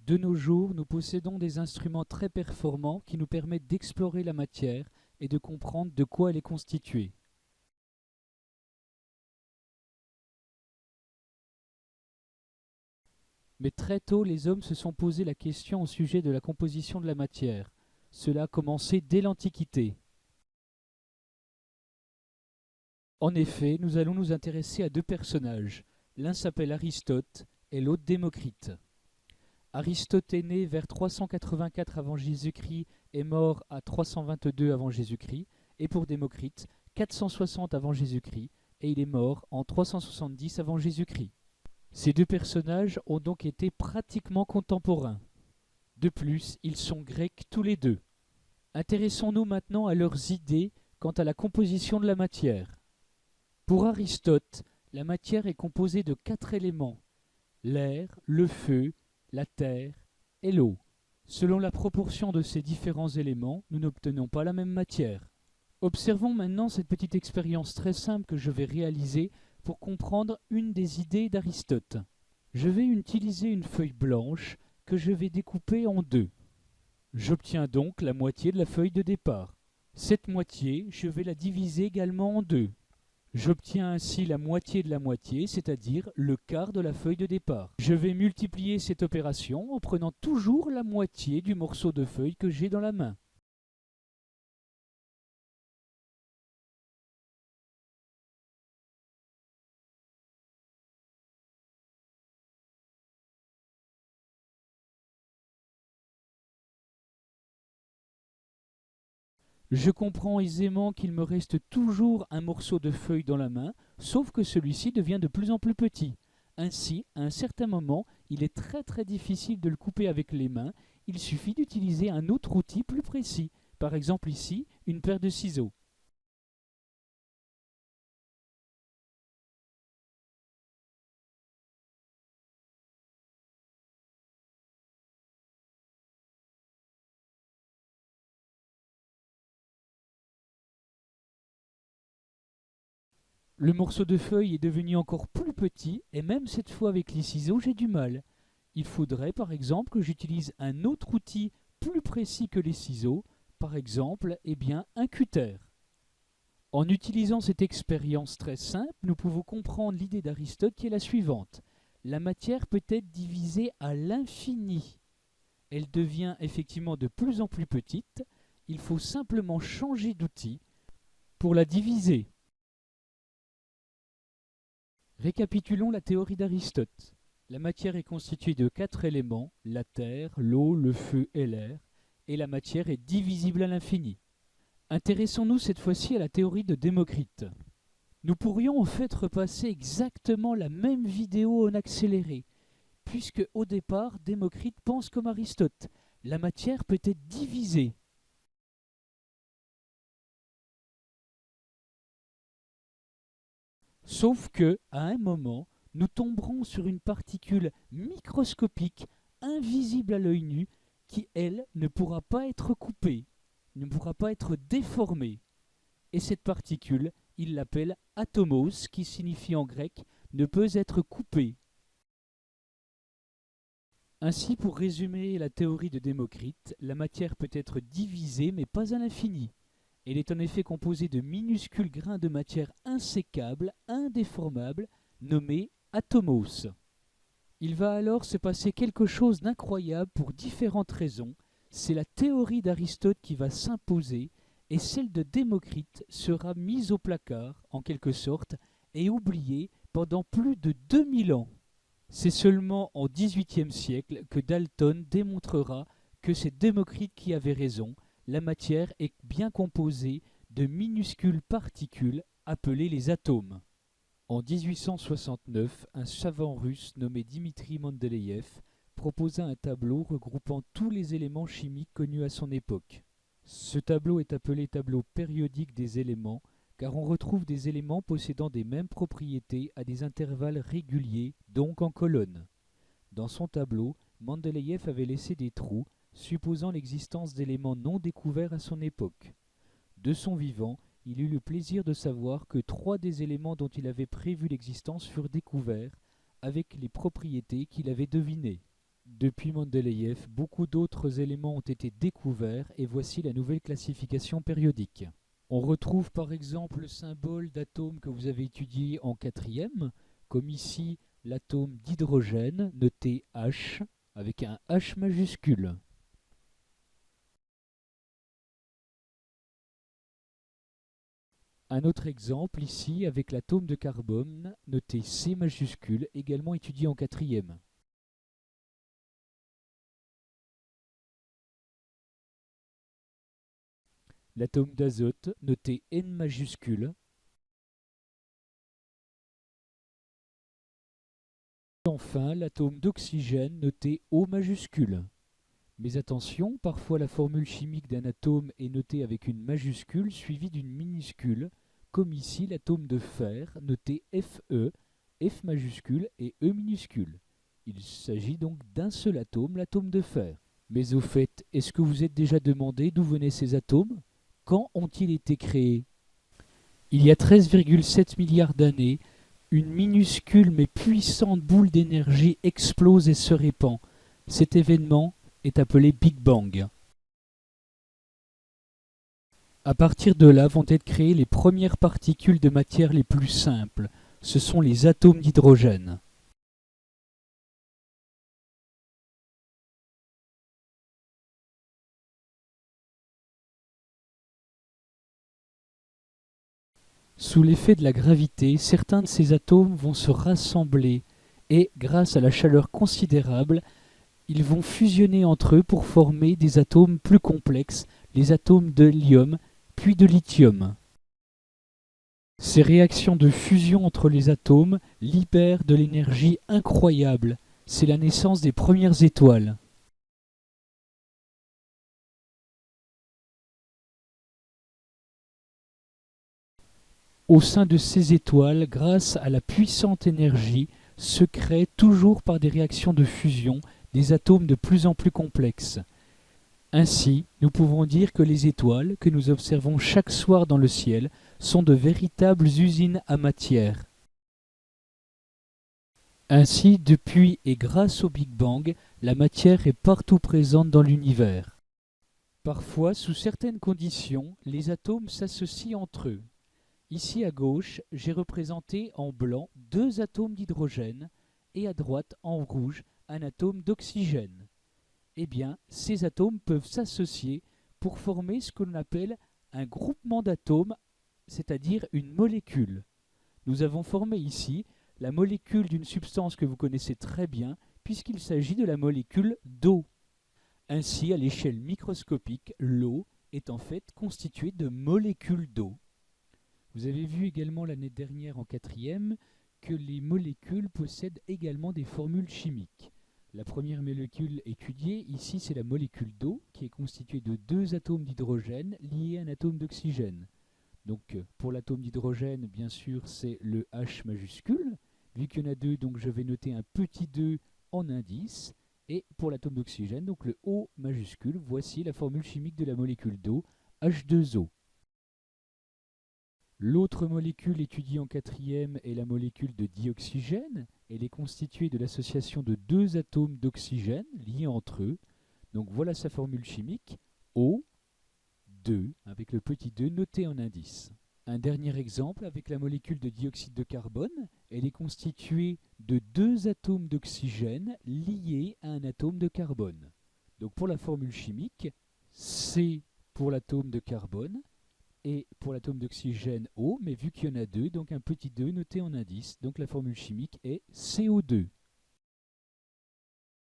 De nos jours, nous possédons des instruments très performants qui nous permettent d'explorer la matière et de comprendre de quoi elle est constituée. Mais très tôt, les hommes se sont posé la question au sujet de la composition de la matière. Cela a commencé dès l'Antiquité. En effet, nous allons nous intéresser à deux personnages. L'un s'appelle Aristote et l'autre Démocrite. Aristote est né vers 384 avant Jésus-Christ et mort à 322 avant Jésus-Christ, et pour Démocrite, 460 avant Jésus-Christ, et il est mort en 370 avant Jésus-Christ. Ces deux personnages ont donc été pratiquement contemporains. De plus, ils sont grecs tous les deux. Intéressons-nous maintenant à leurs idées quant à la composition de la matière. Pour Aristote, la matière est composée de 4 éléments: l'air, le feu, la terre et l'eau. Selon la proportion de ces différents éléments, nous n'obtenons pas la même matière. Observons maintenant cette petite expérience très simple que je vais réaliser pour comprendre une des idées d'Aristote. Je vais utiliser une feuille blanche que je vais découper en deux. J'obtiens donc la moitié de la feuille de départ. Cette moitié, je vais la diviser également en deux. J'obtiens ainsi la moitié de la moitié, c'est-à-dire le quart de la feuille de départ. Je vais multiplier cette opération en prenant toujours la moitié du morceau de feuille que j'ai dans la main. Je comprends aisément qu'il me reste toujours un morceau de feuille dans la main, sauf que celui-ci devient de plus en plus petit. Ainsi, à un certain moment, il est très difficile de le couper avec les mains, il suffit d'utiliser un autre outil plus précis, par exemple ici, une paire de ciseaux. Le morceau de feuille est devenu encore plus petit, et même cette fois avec les ciseaux, j'ai du mal. Il faudrait par exemple que j'utilise un autre outil plus précis que les ciseaux, par exemple, un cutter. En utilisant cette expérience très simple, nous pouvons comprendre l'idée d'Aristote qui est la suivante. La matière peut être divisée à l'infini. Elle devient effectivement de plus en plus petite, il faut simplement changer d'outil pour la diviser. Récapitulons la théorie d'Aristote. La matière est constituée de 4 éléments, la terre, l'eau, le feu et l'air, et la matière est divisible à l'infini. Intéressons-nous cette fois-ci à la théorie de Démocrite. Nous pourrions en fait repasser exactement la même vidéo en accéléré, puisque au départ, Démocrite pense comme Aristote. La matière peut être divisée. Sauf que, à un moment, nous tomberons sur une particule microscopique, invisible à l'œil nu, qui, elle, ne pourra pas être coupée, ne pourra pas être déformée. Et cette particule, il l'appelle atomos, qui signifie en grec ne peut être coupée. Ainsi, pour résumer la théorie de Démocrite, la matière peut être divisée mais pas à l'infini. Elle est en effet composée de minuscules grains de matière insécables, indéformables, nommés atomos. Il va alors se passer quelque chose d'incroyable pour différentes raisons. C'est la théorie d'Aristote qui va s'imposer et celle de Démocrite sera mise au placard, en quelque sorte, et oubliée pendant plus de 2000 ans. C'est seulement au XVIIIe siècle que Dalton démontrera que c'est Démocrite qui avait raison, la matière est bien composée de minuscules particules appelées les atomes. En 1869, un savant russe nommé Dimitri Mendeleïev proposa un tableau regroupant tous les éléments chimiques connus à son époque. Ce tableau est appelé tableau périodique des éléments car on retrouve des éléments possédant des mêmes propriétés à des intervalles réguliers, donc en colonnes. Dans son tableau, Mendeleïev avait laissé des trous, supposant l'existence d'éléments non découverts à son époque. De son vivant, il eut le plaisir de savoir que 3 des éléments dont il avait prévu l'existence furent découverts, avec les propriétés qu'il avait devinées. Depuis Mendeleïev, beaucoup d'autres éléments ont été découverts et voici la nouvelle classification périodique. On retrouve par exemple le symbole d'atome que vous avez étudié en quatrième, comme ici l'atome d'hydrogène, noté H, avec un H majuscule. Un autre exemple ici avec l'atome de carbone, noté C majuscule, également étudié en quatrième. L'atome d'azote, noté N majuscule. Enfin, l'atome d'oxygène, noté O majuscule. Mais attention, parfois la formule chimique d'un atome est notée avec une majuscule suivie d'une minuscule, comme ici l'atome de fer, noté Fe, F majuscule et E minuscule. Il s'agit donc d'un seul atome, l'atome de fer. Mais au fait, est-ce que vous êtes déjà demandé d'où venaient ces atomes? Quand ont-ils été créés? Il y a 13,7 milliards d'années, une minuscule mais puissante boule d'énergie explose et se répand. Cet événement est appelé Big Bang. À partir de là vont être créées les premières particules de matière les plus simples. Ce sont les atomes d'hydrogène. Sous l'effet de la gravité, certains de ces atomes vont se rassembler et, grâce à la chaleur considérable, ils vont fusionner entre eux pour former des atomes plus complexes, les atomes de l'hélium, puis de lithium. Ces réactions de fusion entre les atomes libèrent de l'énergie incroyable. C'est la naissance des premières étoiles. Au sein de ces étoiles, grâce à la puissante énergie, se créent toujours par des réactions de fusion des atomes de plus en plus complexes. Ainsi, nous pouvons dire que les étoiles, que nous observons chaque soir dans le ciel, sont de véritables usines à matière. Ainsi, depuis et grâce au Big Bang, la matière est partout présente dans l'univers. Parfois, sous certaines conditions, les atomes s'associent entre eux. Ici à gauche, j'ai représenté en blanc deux atomes d'hydrogène et à droite, en rouge, un atome d'oxygène. Eh bien, ces atomes peuvent s'associer pour former ce que l'on appelle un groupement d'atomes, c'est-à-dire une molécule. Nous avons formé ici la molécule d'une substance que vous connaissez très bien, puisqu'il s'agit de la molécule d'eau. Ainsi, à l'échelle microscopique, l'eau est en fait constituée de molécules d'eau. Vous avez vu également l'année dernière en quatrième que les molécules possèdent également des formules chimiques. La première molécule étudiée ici, c'est la molécule d'eau, qui est constituée de deux atomes d'hydrogène liés à un atome d'oxygène. Donc pour l'atome d'hydrogène, bien sûr, c'est le H majuscule. Vu qu'il y en a deux, donc je vais noter un petit 2 en indice. Et pour l'atome d'oxygène, donc le O majuscule, voici la formule chimique de la molécule d'eau, H2O. L'autre molécule étudiée en quatrième est la molécule de dioxygène. Elle est constituée de l'association de deux atomes d'oxygène liés entre eux. Donc voilà sa formule chimique, O2, avec le petit 2 noté en indice. Un dernier exemple avec la molécule de dioxyde de carbone. Elle est constituée de deux atomes d'oxygène liés à un atome de carbone. Donc pour la formule chimique, C pour l'atome de carbone, et pour l'atome d'oxygène O, mais vu qu'il y en a deux, donc un petit 2 noté en indice, donc la formule chimique est CO2.